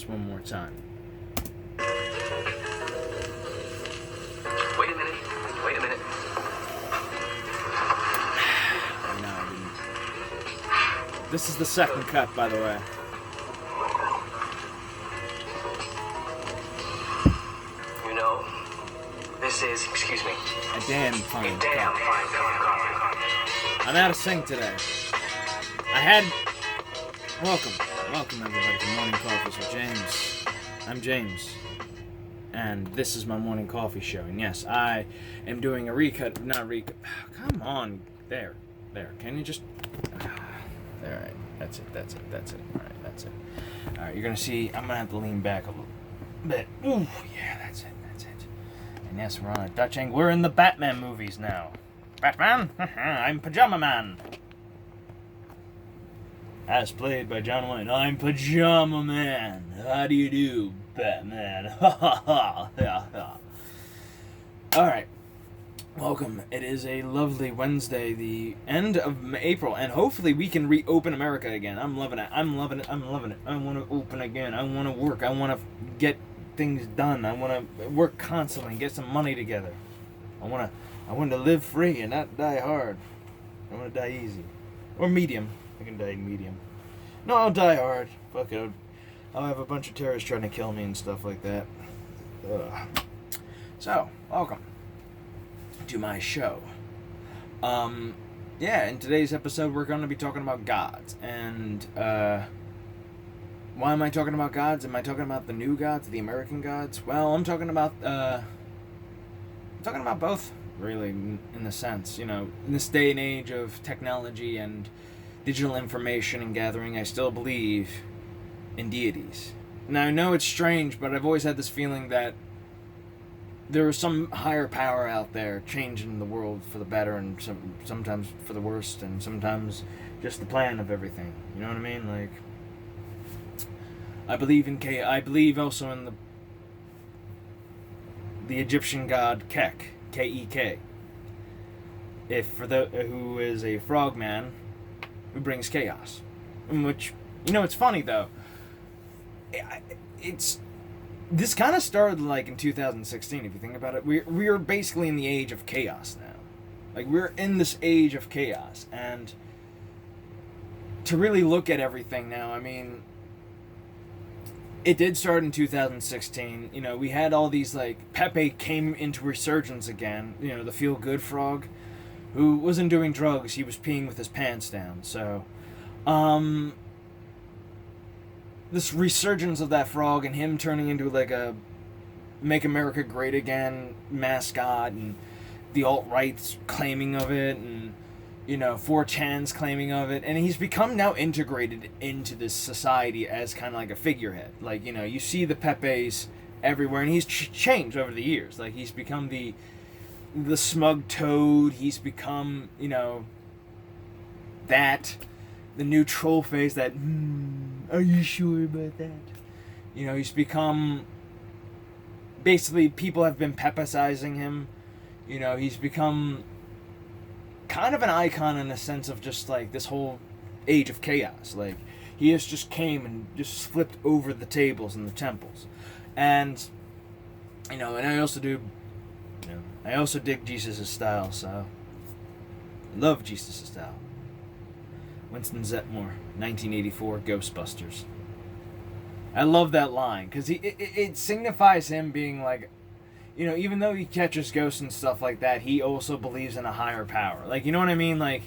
One more time. Wait a minute. No, I didn't. This is the second cut, by the way. You know, this is, excuse me, A damn fine a damn cut. fine cup of coffee. I'm out of sync today. Welcome everybody to Morning Coffees with James. I'm James. And this is my morning coffee show. And yes, I am doing a come on. There. Can you just... Alright, that's it. Alright, that's it. Alright, you're gonna see, I'm gonna have to lean back a little bit. Ooh, yeah, that's it. And yes, we're on a Dutch angle. We're in the Batman movies now. Batman? I'm Pajama Man. As played by John Wayne. I'm Pajama Man. How do you do, Batman? Alright. Welcome. It is a lovely Wednesday, the end of April, and hopefully we can reopen America again. I'm loving it. I want to open again. I want to work. I want to get things done. I want to work constantly and get some money together. I want to live free and not die hard. I want to die easy. Or medium. I can die medium. No, I'll die hard. Fuck it. I'll have a bunch of terrorists trying to kill me and stuff like that. Ugh. So, welcome to my show. In today's episode we're going to be talking about gods. And, why am I talking about gods? Am I talking about the new gods, the American gods? Well, I'm talking about both, really, in a sense. You know, in this day and age of technology and digital information and gathering, I still believe in deities. Now, I know it's strange, but I've always had this feeling that there is some higher power out there changing the world for the better and sometimes for the worst and sometimes just the plan of everything. You know what I mean? Like, I believe also in the Egyptian god Kek, K-E-K. Who is a frogman who brings chaos. Which, it's funny though. This kind of started like in 2016, if you think about it. We're basically in the age of chaos now. Like, we're in this age of chaos. And to really look at everything now, I mean, it did start in 2016. We had all these, like, Pepe came into resurgence again. The feel-good frog, who wasn't doing drugs. He was peeing with his pants down. So, this resurgence of that frog and him turning into like a Make America Great Again mascot, and the alt-right's claiming of it, and 4chan's claiming of it, and he's become now integrated into this society as kind of like a figurehead. Like, you see the Pepes everywhere, and he's changed over the years. Like, he's become the smug toad. He's become, the new troll face that, are you sure about that? He's become, basically, people have been pepicizing him. He's become kind of an icon in a sense of just, like, this whole age of chaos. Like, he just came and just flipped over the tables in the temples. And, and I also do, I also dig Jesus' style, so I love Jesus' style. Winston Zettmore, 1984, Ghostbusters. I love that line, because it signifies him being like, even though he catches ghosts and stuff like that, he also believes in a higher power. Like, you know what I mean? Like,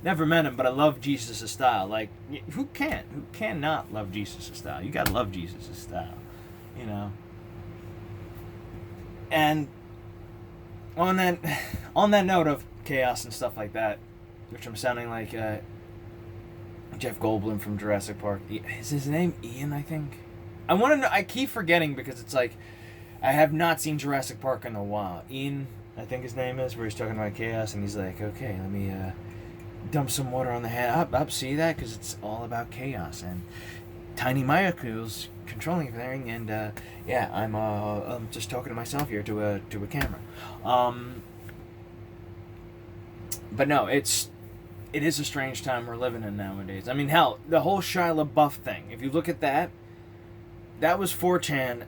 never met him, but I love Jesus' style. Like, who cannot love Jesus' style? You gotta love Jesus' style, And on that note of chaos and stuff like that, which I'm sounding like Jeff Goldblum from Jurassic Park. Is his name Ian, I think? I want to know. I keep forgetting because it's like, I have not seen Jurassic Park in a while. Ian, I think his name is, where he's talking about chaos, and he's like, okay, let me dump some water on the head. Up, see that? Because it's all about chaos and tiny molecules controlling everything. And I'm just talking to myself here to a camera. But no, it is a strange time we're living in nowadays. I mean, hell, the whole Shia LaBeouf thing, if you look at that, that was 4chan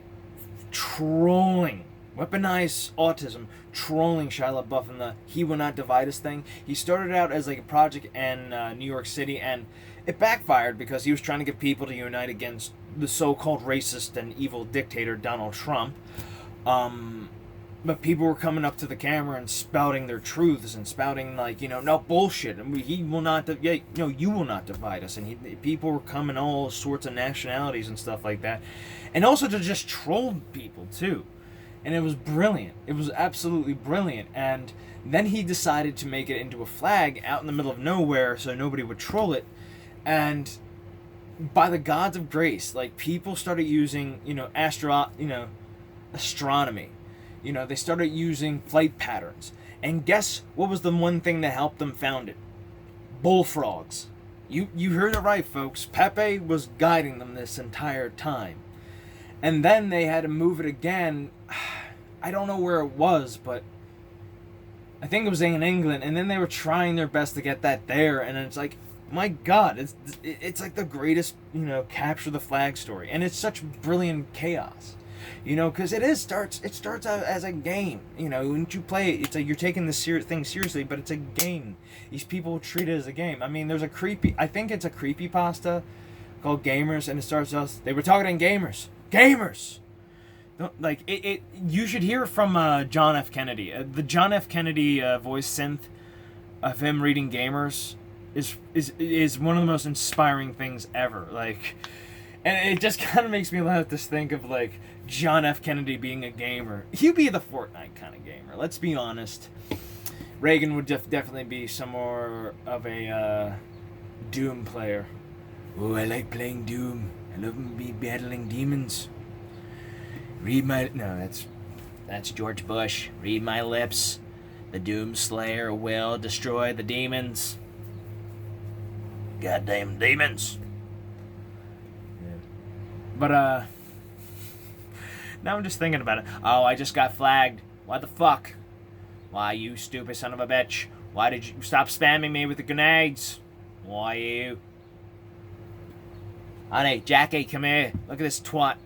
trolling, weaponized autism, trolling Shia LaBeouf in the "He Will Not Divide Us" thing. He started out as like a project in New York City, and it backfired because he was trying to get people to unite against the so-called racist and evil dictator Donald Trump. But people were coming up to the camera and spouting their truths and spouting like, no bullshit. And he will not, you will not divide us. And people were coming all sorts of nationalities and stuff like that, and also to just troll people too. And it was brilliant. It was absolutely brilliant. And then he decided to make it into a flag out in the middle of nowhere so nobody would troll it. And by the gods of grace, like people started using, astronomy. They started using flight patterns. And guess what was the one thing that helped them found it? Bullfrogs. You heard it right, folks. Pepe was guiding them this entire time. And then they had to move it again. I don't know where it was, but I think it was in England. And then they were trying their best to get that there. And it's like, my God, it's like the greatest, capture the flag story. And it's such brilliant chaos. Because it starts out as a game. When you play it, it's like you're taking this thing seriously, but it's a game. These people treat it as a game. I mean, there's I think it's a creepypasta called Gamers, and it starts us. They were targeting gamers. Gamers! You should hear from John F. Kennedy. The John F. Kennedy voice synth of him reading Gamers is one of the most inspiring things ever. And it just kind of makes me laugh to think of, John F. Kennedy being a gamer. He'd be the Fortnite kind of gamer, let's be honest. Reagan would definitely be some more of a Doom player. Oh, I like playing Doom. I love battling demons. That's George Bush. Read my lips. The Doom Slayer will destroy the demons. Goddamn demons. But, now I'm just thinking about it. Oh, I just got flagged. Why the fuck? Why, you stupid son of a bitch? Why did you stop spamming me with the grenades? Why you? Honey, Jackie, come here. Look at this twat.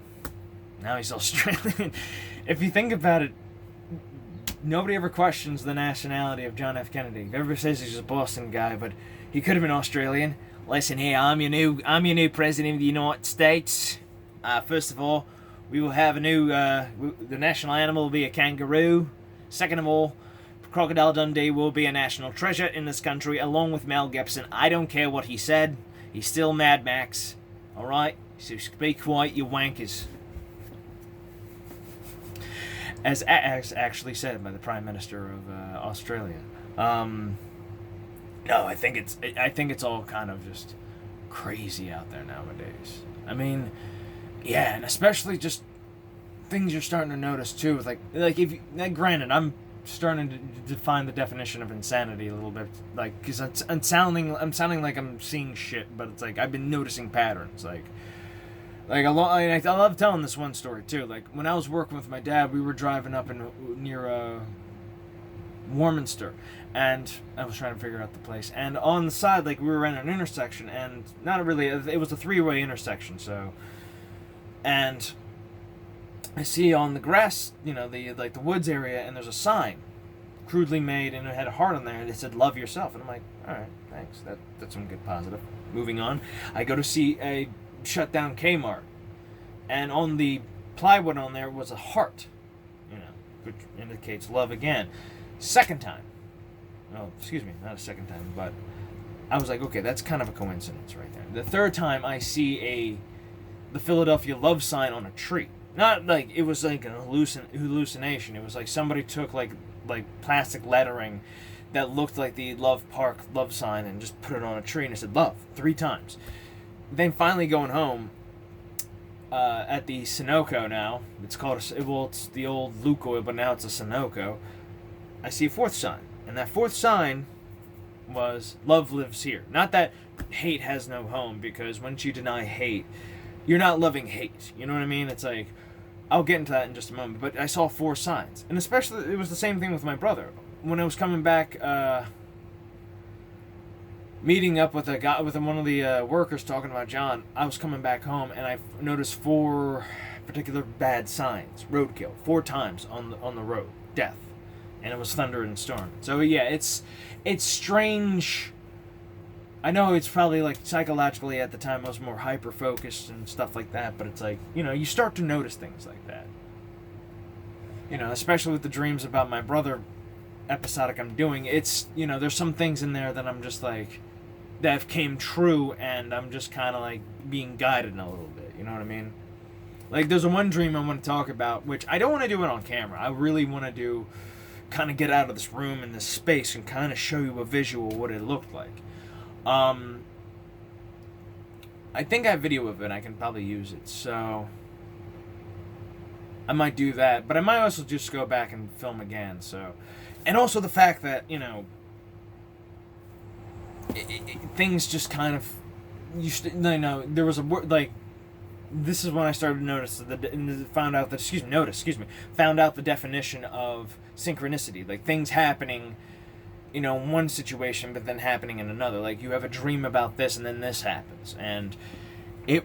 Now he's Australian. If you think about it, nobody ever questions the nationality of John F. Kennedy. Everybody says he's a Boston guy, but he could have been Australian. Listen here, I'm your new president of the United States. First of all, we will have the national animal will be a kangaroo. Second of all, Crocodile Dundee will be a national treasure in this country, along with Mel Gibson. I don't care what he said. He's still Mad Max. Alright? So be quiet, you wankers. As actually said by the Prime Minister of Australia. No, I think it's all kind of just crazy out there nowadays. I mean, yeah, and especially just things you're starting to notice too. Like if you, granted, I'm starting to define the definition of insanity a little bit, because I'm sounding like I'm seeing shit, but it's like I've been noticing patterns. I love telling this one story too. Like when I was working with my dad, we were driving up near Warminster, and I was trying to figure out the place. And on the side, we were in an intersection, and not really, it was a three-way intersection. So, and I see on the grass, the woods area, and there's a sign, crudely made, and it had a heart on there, and it said "Love yourself." And I'm like, all right, thanks. That's some good positive. Moving on, I go to see a shut down Kmart, and on the plywood on there was a heart, which indicates love again. Second time. Oh, excuse me, not a second time, but I was like, okay, that's kind of a coincidence right there. The third time I see the Philadelphia love sign on a tree. Not like it was like an hallucination. It was like somebody took like plastic lettering that looked like the Love Park love sign and just put it on a tree, and it said love 3 times. Then finally going home, at the Sunoco now, it's the old Lukoil, but now it's a Sunoco. I see a 4th sign, and that 4th sign was "Love lives here." Not that hate has no home, because once you deny hate, you're not loving hate. You know what I mean? It's like, I'll get into that in just a moment, but I saw 4 signs, and especially it was the same thing with my brother. When I was coming back, meeting up with a guy, with one of the workers, talking about John. I was coming back home, and I noticed 4 particular bad signs. Roadkill 4 times on the road, death, and it was thunder and storm. So yeah, it's strange. I know it's probably like psychologically at the time I was more hyper focused and stuff like that, but it's like, you know, you start to notice things like that. You know, especially with the dreams about my brother episodic I'm doing, it's, you know, there's some things in there that I'm just like, that have came true, and I'm just kind of like being guided in a little bit, you know what I mean? Like, there's one dream I want to talk about, which I don't want to do it on camera. I really want to do, kind of get out of this room and this space and kind of show you a visual what it looked like. I think I have video of it. I can probably use it, so I might do that. But I might also just go back and film again. So, and also the fact that, you know, things just kind of, you know, there was a word like, this is when I started to notice found out the definition of synchronicity, like things happening, you know, in one situation, but then happening in another. Like, you have a dream about this, and then this happens. And it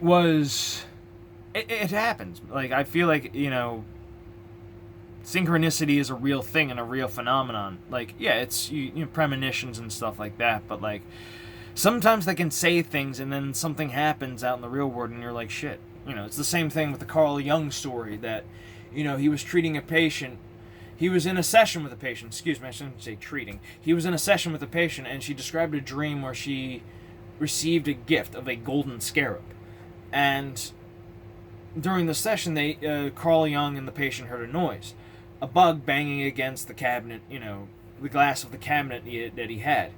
happens. Like, I feel like, you know, synchronicity is a real thing and a real phenomenon. Like, yeah, it's, you know, premonitions and stuff like that, but, like, sometimes they can say things, and then something happens out in the real world, and you're like, shit. You know, it's the same thing with the Carl Jung story that, you know, he was treating a patient. He was in a session with a patient. Excuse me, I shouldn't say treating. He was in a session with a patient, and she described a dream where she received a gift of a golden scarab. And during the session, Carl Jung and the patient heard a noise. A bug banging against the cabinet, you know, the glass of the cabinet that he had.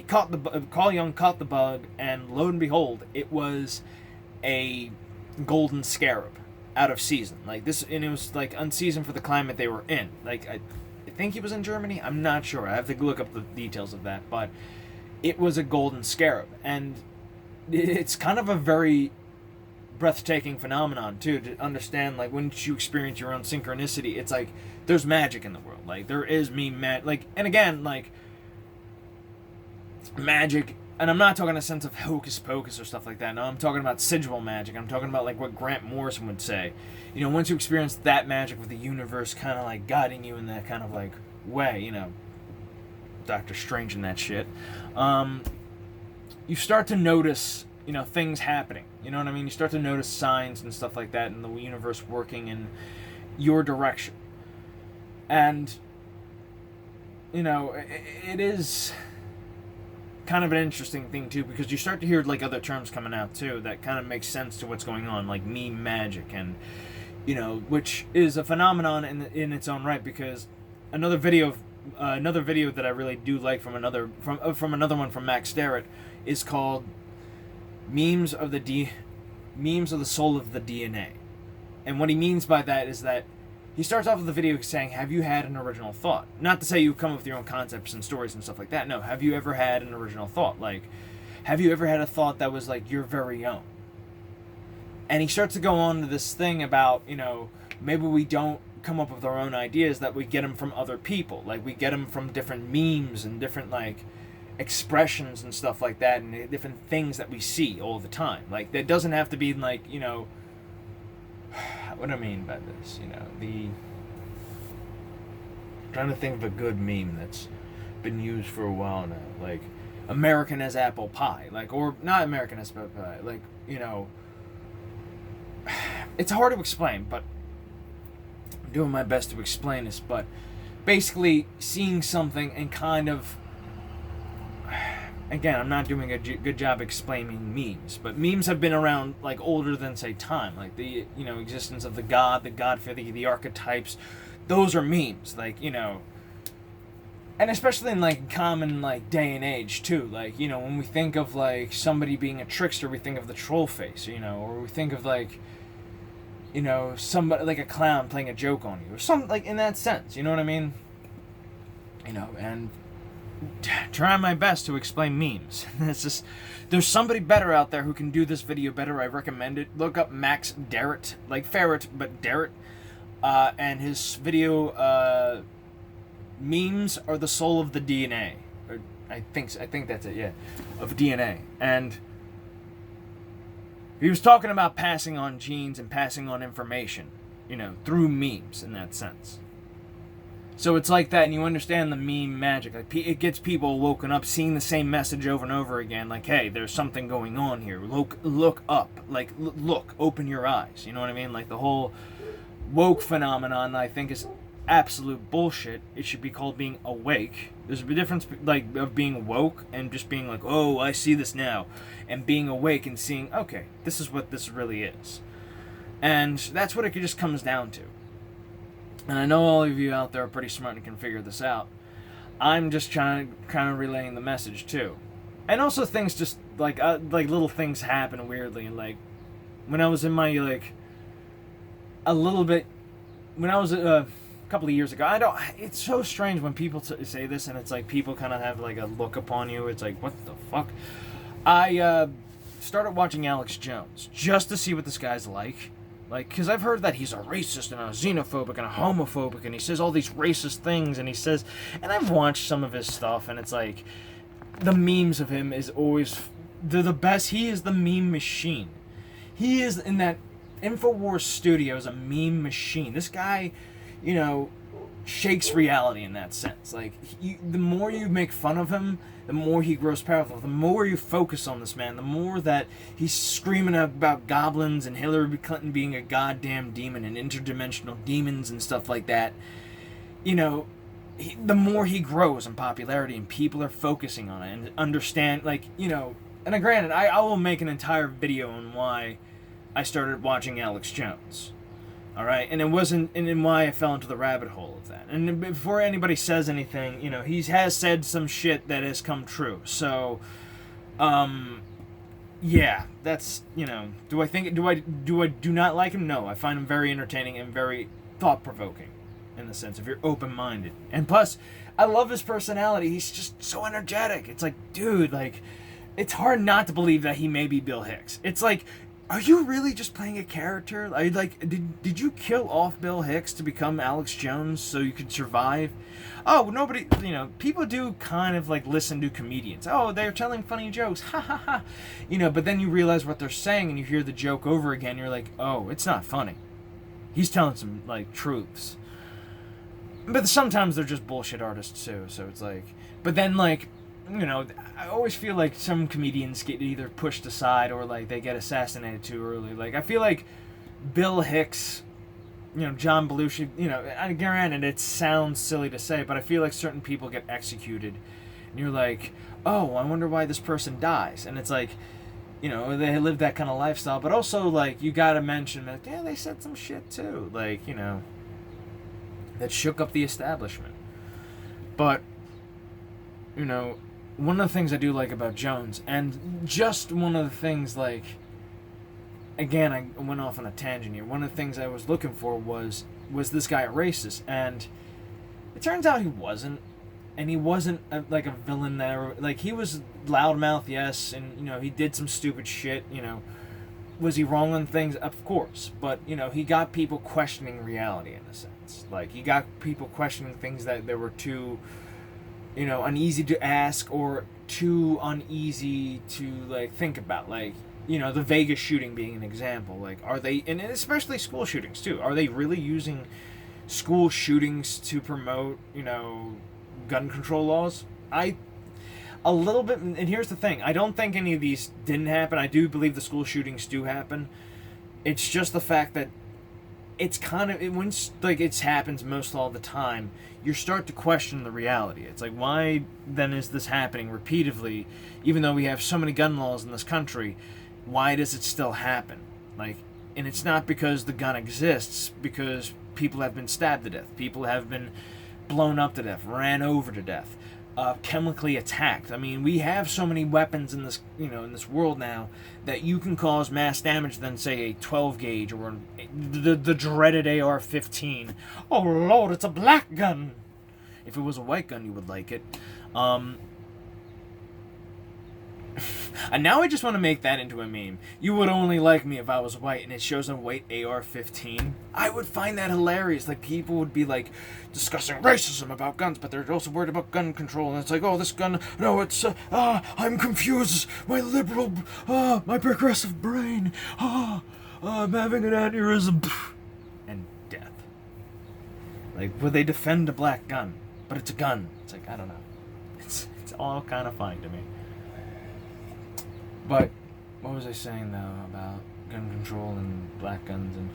Carl Jung caught the bug, and lo and behold, it was a golden scarab. Out of season, like this, and it was like unseasoned for the climate they were in. Like, I think he was in Germany. I'm not sure. I have to look up the details of that, but it was a golden scarab, and it's kind of a very breathtaking phenomenon too, to understand. Like, when you experience your own synchronicity, it's like there's magic in the world. Like, there is like, and again, like, magic. And I'm not talking in a sense of hocus pocus or stuff like that. No, I'm talking about sigil magic. I'm talking about like what Grant Morrison would say. You know, once you experience that magic with the universe kind of like guiding you in that kind of like way, you know, Doctor Strange and that shit, you start to notice, you know, things happening. You know what I mean? You start to notice signs and stuff like that, and the universe working in your direction. And, you know, it is kind of an interesting thing too, because you start to hear like other terms coming out too that kind of makes sense to what's going on, like meme magic, and, you know, which is a phenomenon in its own right. Because another video that I really do like from another one from Max Starrett is called memes of the soul of the DNA. And what he means by that is that he starts off with the video saying, have you had an original thought? Not to say you come up with your own concepts and stories and stuff like that. No, have you ever had an original thought? Like, have you ever had a thought that was like your very own? And he starts to go on to this thing about, you know, maybe we don't come up with our own ideas, that we get them from other people. Like, we get them from different memes and different, like, expressions and stuff like that, and different things that we see all the time. Like, that doesn't have to be, like, you know, what do I mean by this? You know, I'm trying to think of a good meme that's been used for a while now. Like, American as apple pie. Like, or not American as apple pie. Like, you know, it's hard to explain, but I'm doing my best to explain this. But basically, seeing something and kind of, again, I'm not doing a good job explaining memes, but memes have been around, like, older than, say, time. Like, the, you know, existence of the god figure, the archetypes, those are memes. Like, you know, and especially in, like, common, like, day and age, too. Like, you know, when we think of, like, somebody being a trickster, we think of the troll face, you know, or we think of, like, you know, somebody, like a clown playing a joke on you, or something, like, in that sense, you know what I mean? You know, and trying my best to explain memes. It's just, there's somebody better out there who can do this video better. I recommend it. Look up Max Darrett, like ferret, but Darrett, and his video, memes are the soul of the DNA, or I think that's it, yeah. Of DNA. And he was talking about passing on genes and passing on information, through memes in that sense. So it's like that, and you understand the meme magic. Like, it gets people woken up, seeing the same message over and over again. Like, hey, there's something going on here. Look up. Like, look, open your eyes. You know what I mean? Like, the whole woke phenomenon, I think, is absolute bullshit. It should be called being awake. There's a difference, like, of being woke and just being like, oh, I see this now, and being awake and seeing, okay, this is what this really is. And that's what it just comes down to. And I know all of you out there are pretty smart and can figure this out. I'm just kind of relaying the message too. And also things just like little things happen weirdly. And like when I was in my a couple of years ago, it's so strange when people say this, and it's like people kind of have like a look upon you. It's like, what the fuck? I started watching Alex Jones just to see what this guy's like. Like, because I've heard that he's a racist and a xenophobic and a homophobic, and he says all these racist things, and I've watched some of his stuff, and it's like, the memes of him is always, they're the best. He is the meme machine. He is in that InfoWars studio is a meme machine. This guy, shakes reality in that sense. Like, the more you make fun of him, the more he grows powerful. The more you focus on this man, the more that he's screaming about goblins and Hillary Clinton being a goddamn demon and interdimensional demons and stuff like that. The more he grows in popularity and people are focusing on it and understand, and granted, I will make an entire video on why I started watching Alex Jones. All right, and why I fell into the rabbit hole of that. And before anybody says anything, he has said some shit that has come true. So, yeah, that's, do I not like him? No, I find him very entertaining and very thought-provoking, in the sense if you're open-minded. And plus, I love his personality. He's just so energetic. It's like, dude, like, it's hard not to believe that he may be Bill Hicks. It's like, are you really just playing a character? Did you kill off Bill Hicks to become Alex Jones so you could survive? Oh, nobody, people do kind of like listen to comedians. Oh, they're telling funny jokes, ha ha ha. But then you realize what they're saying and you hear the joke over again. You're like, oh, it's not funny. He's telling some truths. But sometimes they're just bullshit artists too. So it's like, but then I always feel like some comedians get either pushed aside or like they get assassinated too early. Like I feel like Bill Hicks, John Belushi, granted it sounds silly to say, but I feel like certain people get executed and you're like, oh, I wonder why this person dies. And it's like, they live that kind of lifestyle, but also like you gotta mention that, yeah, they said some shit too. Like, that shook up the establishment. But, one of the things I do like about Jones, and just one of the things, like, again, I went off on a tangent here. One of the things I was looking for was this guy a racist? And it turns out he wasn't. And he wasn't a villain that, like, he was loudmouth, yes, and, he did some stupid shit, Was he wrong on things? Of course. But, he got people questioning reality in a sense. Like, he got people questioning things that they were too, uneasy to ask or too uneasy to, like, think about. Like, the Vegas shooting being an example. Like, are they, and especially school shootings, too. Are they really using school shootings to promote, gun control laws? A little bit, and here's the thing. I don't think any of these didn't happen. I do believe the school shootings do happen. It's just the fact that it's kind of, it happens most all the time, you start to question the reality. It's like, why then is this happening repeatedly? Even though we have so many gun laws in this country, why does it still happen? Like, and it's not because the gun exists, because people have been stabbed to death. People have been blown up to death, ran over to death, chemically attacked. I mean, we have so many weapons in this, in this world now that you can cause mass damage than, say, a 12 gauge or the dreaded AR-15. Oh Lord, it's a black gun. If it was a white gun, you would like it. And now I just want to make that into a meme. You would only like me if I was white, and it shows a white AR-15. I would find that hilarious. Like, people would be, like, discussing racism about guns, but they're also worried about gun control. And it's like, oh, this gun, no, it's, I'm confused. My liberal, my progressive brain. I'm having an aneurysm. And death. Like, would they defend a black gun? But it's a gun. It's like, I don't know. It's all kind of funny to me. But what was I saying though about gun control and black guns and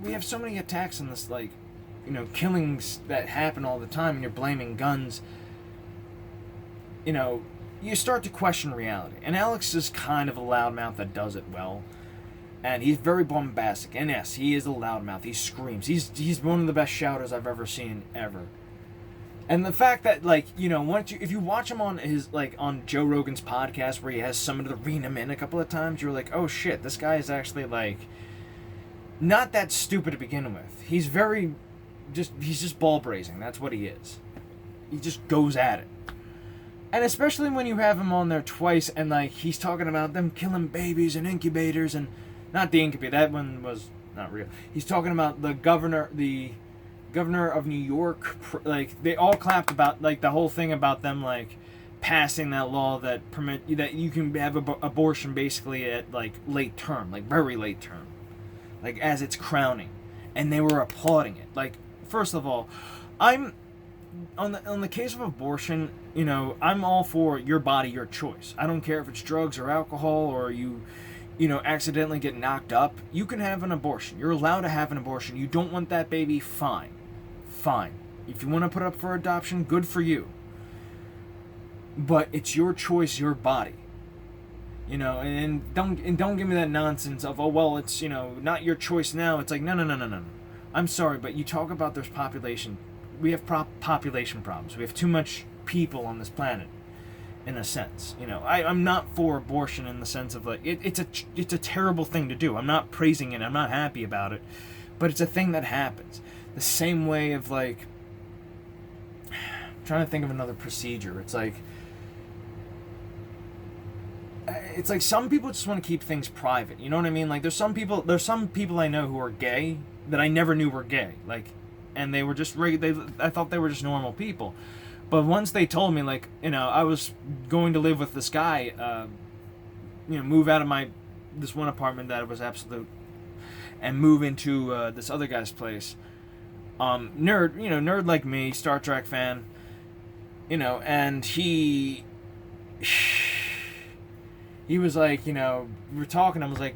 we have so many attacks in this, like, killings that happen all the time, and you're blaming guns. You start to question reality. And Alex is kind of a loudmouth that does it well. And he's very bombastic. And yes, he is a loudmouth. He screams. He's one of the best shouters I've ever seen ever. And the fact that, like, if you watch him on his, like, on Joe Rogan's podcast where he has someone to rein him in a couple of times, you're like, oh shit, this guy is actually, like, not that stupid to begin with. He's just ball brazen. That's what he is. He just goes at it. And especially when you have him on there twice and, like, he's talking about them killing babies and incubators and, not the incubator, that one was not real. He's talking about the governor of New York, like, they all clapped about, like, the whole thing about them, like, passing that law that that you can have abortion basically at, like, late term, like, very late term, like, as it's crowning, and they were applauding it. Like, first of all, I'm on the case of abortion, I'm all for your body, your choice. I don't care if it's drugs or alcohol or you accidentally get knocked up. You can have an abortion. You're allowed to have an abortion. You don't want that baby, fine. If you want to put up for adoption, good for you. But it's your choice, your body. And don't give me that nonsense of, oh, well, it's, not your choice now. It's like, no. I'm sorry, but you talk about there's population. We have population problems. We have too much people on this planet, in a sense. I'm not for abortion in the sense of, like, it's a terrible thing to do. I'm not praising it. I'm not happy about it. But it's a thing that happens. The same way of, like, I'm trying to think of another procedure. It's like some people just want to keep things private. You know what I mean? Like, there's some people I know who are gay that I never knew were gay. Like, and they were just I thought they were just normal people. But once they told me, like, I was going to live with this guy, move out of this one apartment that was absolute, and move into this other guy's place. Nerd like me, Star Trek fan, and he was like, we were talking, I was like,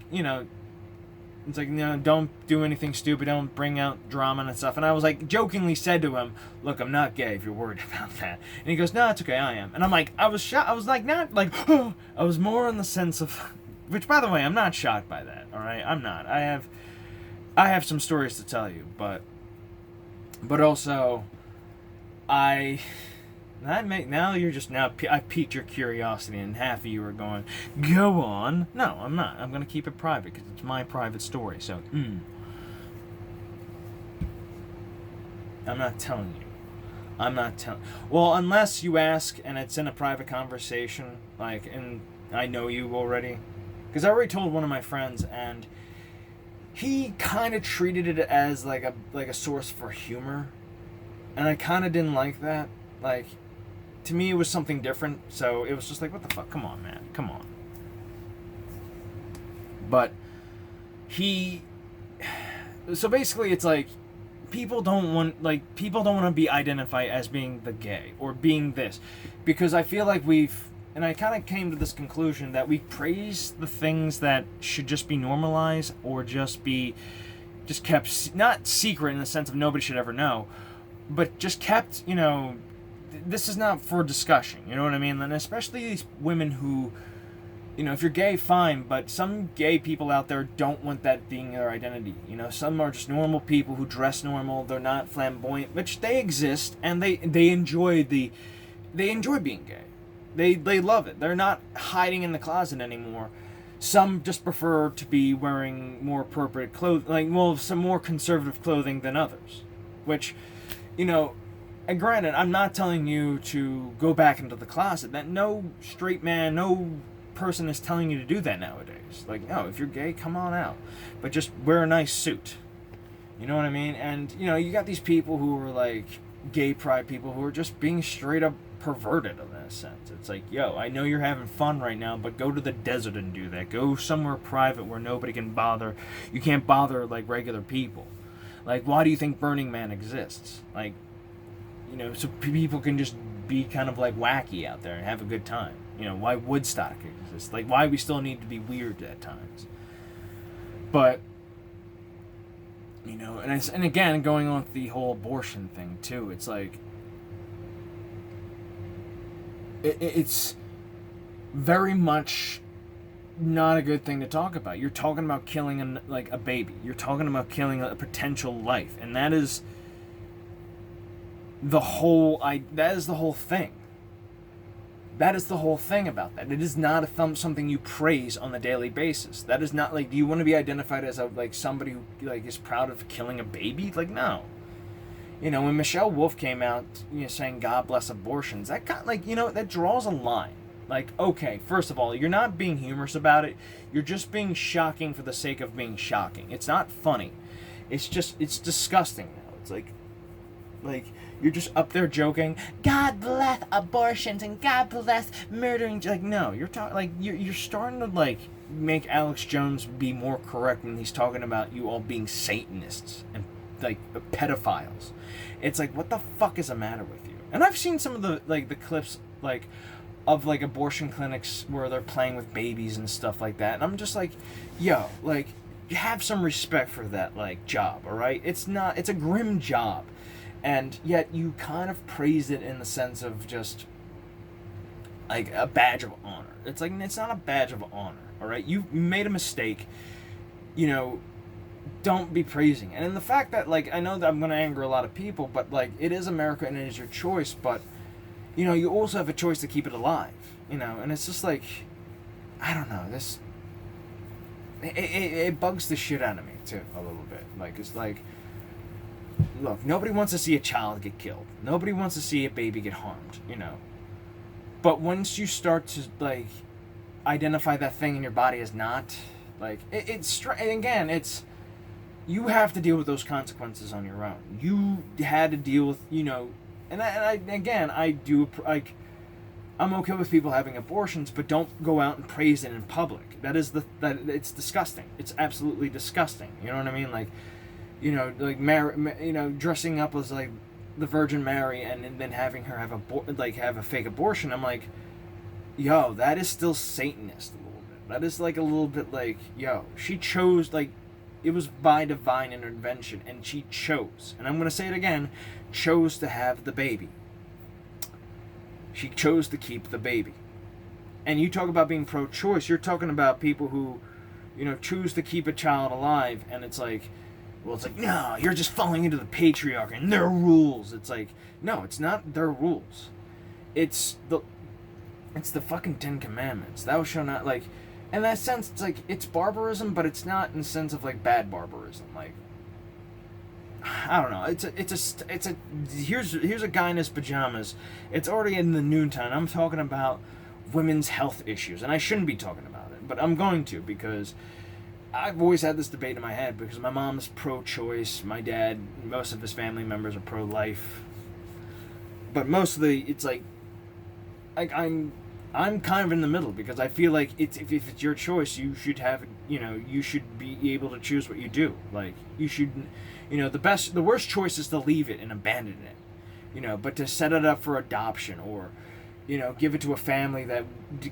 it's like, don't do anything stupid, don't bring out drama and stuff. And I was like, jokingly said to him, look, I'm not gay if you're worried about that. And he goes, no, it's okay, I am. And I'm like, I was shocked. I was like, not like, oh. I was more in the sense of, which, by the way, I'm not shocked by that, all right? I'm not. I have some stories to tell you, but also, I piqued your curiosity, and half of you are going, go on. No, I'm not. I'm going to keep it private because it's my private story. So, I'm not telling you. Well, unless you ask and it's in a private conversation, like, and I know you already, because I already told one of my friends, and he kind of treated it as like a source for humor, and I kind of didn't like that. Like, to me, it was something different, so it was just like, what the fuck? Come on, man. Come on. But so basically, it's like, people don't want to be identified as being the gay or being this, because I feel like and I kind of came to this conclusion that we praise the things that should just be normalized or just kept, not secret in the sense of nobody should ever know, but just kept, this is not for discussion, you know what I mean? And especially these women who, if you're gay, fine, but some gay people out there don't want that being their identity. Some are just normal people who dress normal, they're not flamboyant, which they exist, and they enjoy being gay. They love it. They're not hiding in the closet anymore. Some just prefer to be wearing more appropriate clothing, some more conservative clothing than others, which, and granted, I'm not telling you to go back into the closet. That no straight man, no person is telling you to do that nowadays. Like, no, if you're gay, come on out. But just wear a nice suit. You know what I mean? And, you know, you got these people who are, like, gay pride people who are just being straight up perverted in that sense. It's like, yo, I know you're having fun right now, but go to the desert and do that. Go somewhere private where nobody can bother. You can't bother, like, regular people. Like, why do you think Burning Man exists? Like, you know, so people can just be kind of, like, wacky out there and have a good time. You know, why Woodstock exists. Like, why we still need to be weird at times. But, you know, and again, going on with the whole abortion thing, too, it's like, it's very much not a good thing to talk about. You're talking about killing a baby. You're talking about killing a potential life, and that is the whole thing. That is the whole thing about that. It is not something you praise on a daily basis. That is not like, do you want to be identified as somebody who like is proud of killing a baby? Like, no. You know, when Michelle Wolf came out, you know, saying God bless abortions, that kind of, like, you know, that draws a line. Like, okay, first of all, you're not being humorous about it. You're just being shocking for the sake of being shocking. It's not funny. It's disgusting now. It's like you're just up there joking, God bless abortions and God bless murdering. Like, no, you're talking like you're starting to like make Alex Jones be more correct when he's talking about you all being Satanists and like pedophiles. It's like, what the fuck is the matter with you? And I've seen some of the clips like of like abortion clinics where they're playing with babies and stuff like that, and I'm just like, yo, like, have some respect for that like job, all right? It's a grim job. And yet you kind of praise it in the sense of just like a badge of honor. It's like, it's not a badge of honor, all right? You made a mistake, you know, don't be praising. And in the fact that, like, I know that I'm going to anger a lot of people, but like, it is America and it is your choice, but you know, you also have a choice to keep it alive, you know, and it's just like, I don't know, it bugs the shit out of me too, a little bit. Like, it's like, look, nobody wants to see a child get killed. Nobody wants to see a baby get harmed, you know. But once you start to, like, identify that thing in your body as not, like, it's, you have to deal with those consequences on your own. You had to deal with, you know, I'm okay with people having abortions, but don't go out and praise it in public. It's disgusting. It's absolutely disgusting. You know what I mean? Like, you know, like dressing up as like the Virgin Mary and then having her have a fake abortion. I'm like, yo, that is still Satanist a little bit. That is like a little bit like, yo, she chose, like, it was by divine intervention, and she chose, and I'm gonna say it again, chose to have the baby. She chose to keep the baby. And you talk about being pro-choice, you're talking about people who, you know, choose to keep a child alive, and it's like, well, it's like, no, you're just falling into the patriarchy and their rules. It's like, no, it's not their rules. It's the fucking Ten Commandments. Thou shalt not, like, in that sense, it's like, it's barbarism, but it's not in the sense of like bad barbarism. Like, I don't know. Here's a guy in his pajamas. It's already in the noontime. I'm talking about women's health issues, and I shouldn't be talking about it, but I'm going to, because I've always had this debate in my head, because my mom's pro-choice, my dad, most of his family members are pro-life, but mostly it's like I'm kind of in the middle, because I feel like if it's your choice, you should have, you know, you should be able to choose what you do. Like, you should, you know, the worst choice is to leave it and abandon it, you know, but to set it up for adoption, or, you know, give it to a family that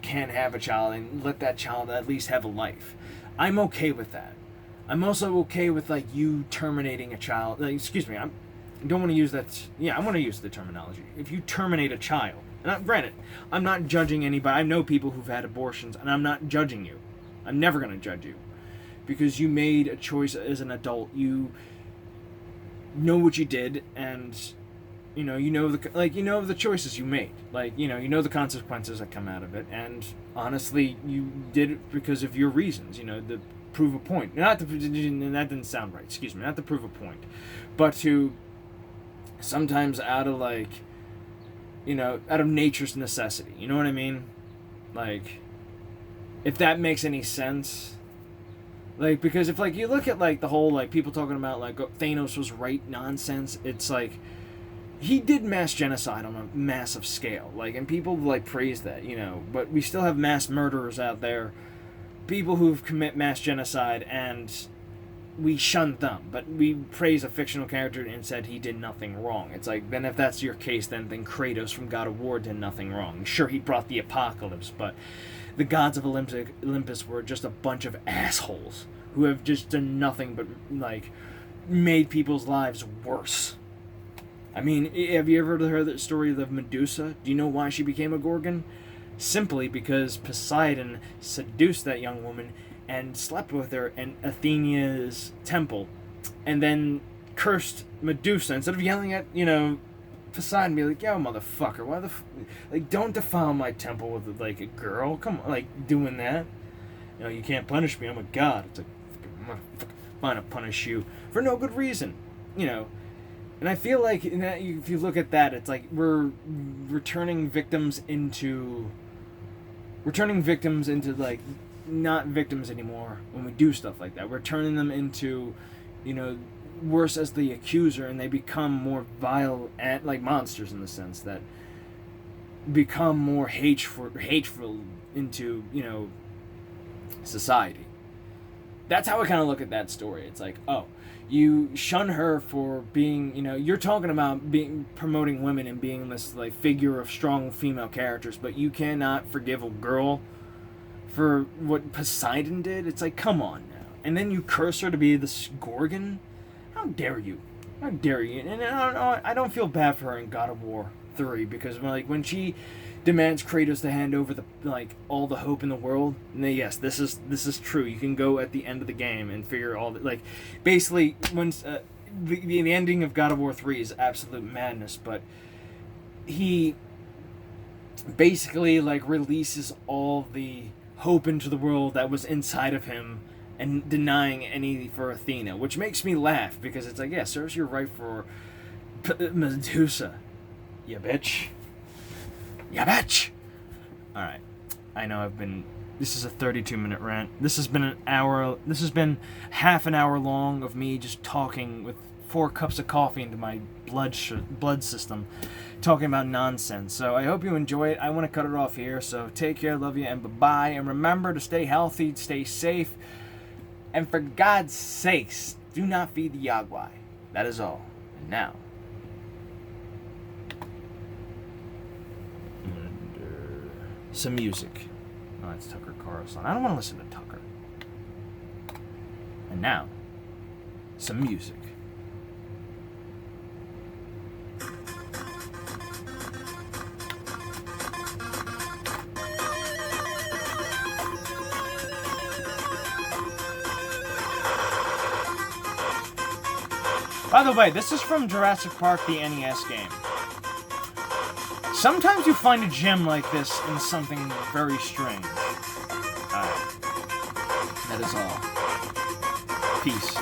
can't have a child and let that child at least have a life. I'm okay with that. I'm also okay with, like, you terminating a child. Like, excuse me, I don't want to use that. Yeah, I want to use the terminology. If you terminate a child, and granted, I'm not judging anybody. I know people who've had abortions, and I'm not judging you. I'm never going to judge you, because you made a choice as an adult. You know what you did, and you know the choices you made. Like, you know the consequences that come out of it, and honestly, you did it because of your reasons. You know, to prove a point. That didn't sound right. Excuse me. Not to prove a point, but to sometimes out of, like, you know, out of nature's necessity. You know what I mean? Like, If that makes any sense. Like, because if, like, you look at, like, the whole, like, people talking about, like, Thanos was right nonsense, it's like, he did mass genocide on a massive scale. Like, and people, like, praise that, you know, but we still have mass murderers out there, people who commit mass genocide, and we shun them, but we praise a fictional character and said he did nothing wrong. It's like, then if that's your case, then Kratos from God of War did nothing wrong. Sure, he brought the apocalypse, but the gods of Olympus were just a bunch of assholes who have just done nothing but, like, made people's lives worse. I mean, have you ever heard the story of Medusa? Do you know why she became a Gorgon? Simply because Poseidon seduced that young woman and slept with her in Athena's temple, and then cursed Medusa. Instead of yelling at, you know, Poseidon, be like, yo, motherfucker, why the like, don't defile my temple with, like, a girl. Come on, like, doing that. You know, you can't punish me, I'm a god. It's like, motherfucker, fine, I'll punish you for no good reason. You know, and I feel like in that, if you look at that, it's like we're returning victims into, like, not victims anymore when we do stuff like that. We're turning them into, you know, worse as the accuser, and they become more vile and like monsters in the sense that become more hateful into, you know, society. That's how I kind of look at that story. It's like, oh, you shun her for being, you know, you're talking about promoting women and being this, like, figure of strong female characters, but you cannot forgive a girl for what Poseidon did. It's like, come on now. And then you curse her to be this Gorgon. How dare you? How dare you? And I don't feel bad for her in God of War 3, because, like, when she demands Kratos to hand over the, like, all the hope in the world, and then, yes, this is true. You can go at the end of the game and figure all the, like, basically when the ending of God of War 3 is absolute madness, but he basically, like, releases all the hope into the world that was inside of him and denying any for Athena, which makes me laugh, because it's like, yeah, serves you right for Medusa, you bitch. You bitch! Alright. I know this is a 32-minute rant. This has been half an hour long of me just talking with 4 cups of coffee into my blood system, talking about nonsense. So I hope you enjoy it. I want to cut it off here, so take care, love you, and bye-bye. And remember to stay healthy, stay safe, and for God's sakes, do not feed the Yagwai. That is all. And now, some music. Oh, it's Tucker Carlson. I don't want to listen to Tucker. And now, some music. By the way, this is from Jurassic Park, the NES game. Sometimes you find a gem like this in something very strange. Alright. That is all. Peace.